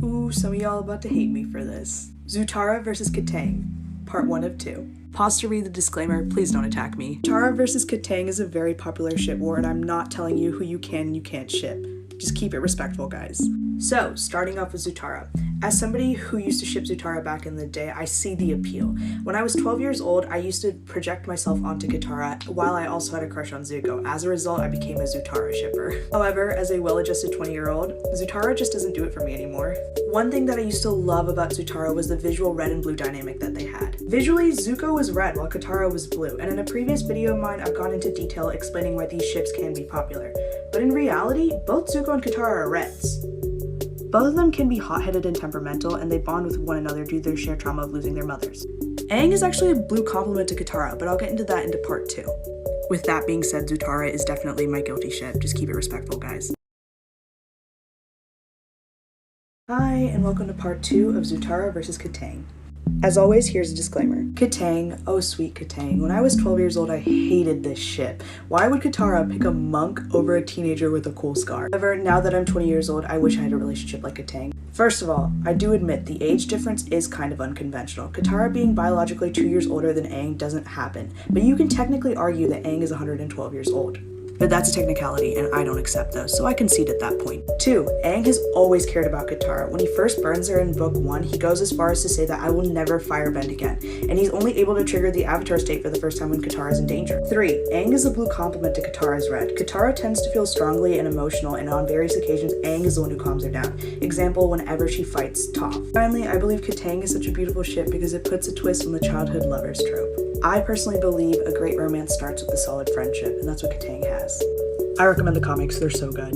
Ooh, some of y'all about to hate me for this. Zutara versus Kataang, part 1 of 2. Pause to read the disclaimer, please don't attack me. Zutara versus Kataang is a very popular ship war, and I'm not telling you who you can and you can't ship. Just keep it respectful, guys. So, starting off with Zutara. As somebody who used to ship Zutara back in the day, I see the appeal. When I was 12 years old, I used to project myself onto Katara while I also had a crush on Zuko. As a result, I became a Zutara shipper. However, as a well-adjusted 20-year-old, Zutara just doesn't do it for me anymore. One thing that I used to love about Zutara was the visual red and blue dynamic that they had. Visually, Zuko was red while Katara was blue, and in a previous video of mine, I've gone into detail explaining why these ships can be popular. But in reality, both Zuko and Katara are reds. Both of them can be hot-headed and temperamental, and they bond with one another due to their shared trauma of losing their mothers. Aang is actually a blue complement to Katara, but I'll get into that into part 2. With that being said, Zutara is definitely my guilty ship. Just keep it respectful, guys. Hi, and welcome to part 2 of Zutara versus Kataang. As always, here's a disclaimer. Kataang, oh sweet Kataang. When I was 12 years old, I hated this ship. Why would Katara pick a monk over a teenager with a cool scar? However, now that I'm 20 years old, I wish I had a relationship like Kataang. First of all, I do admit the age difference is kind of unconventional. Katara being biologically 2 years older than Aang doesn't happen, but you can technically argue that Aang is 112 years old. But that's a technicality, and I don't accept those, so I concede at that point. 2. Aang has always cared about Katara. When he first burns her in book 1, he goes as far as to say that I will never firebend again, and he's only able to trigger the Avatar state for the first time when Katara is in danger. 3. Aang is a blue complement to Katara's red. Katara tends to feel strongly and emotional, and on various occasions, Aang is the one who calms her down. Example, whenever she fights Toph. Finally, I believe Kataang is such a beautiful ship because it puts a twist on the childhood lovers trope. I personally believe a great romance starts with a solid friendship, and that's what Kataang has. I recommend the comics, they're so good.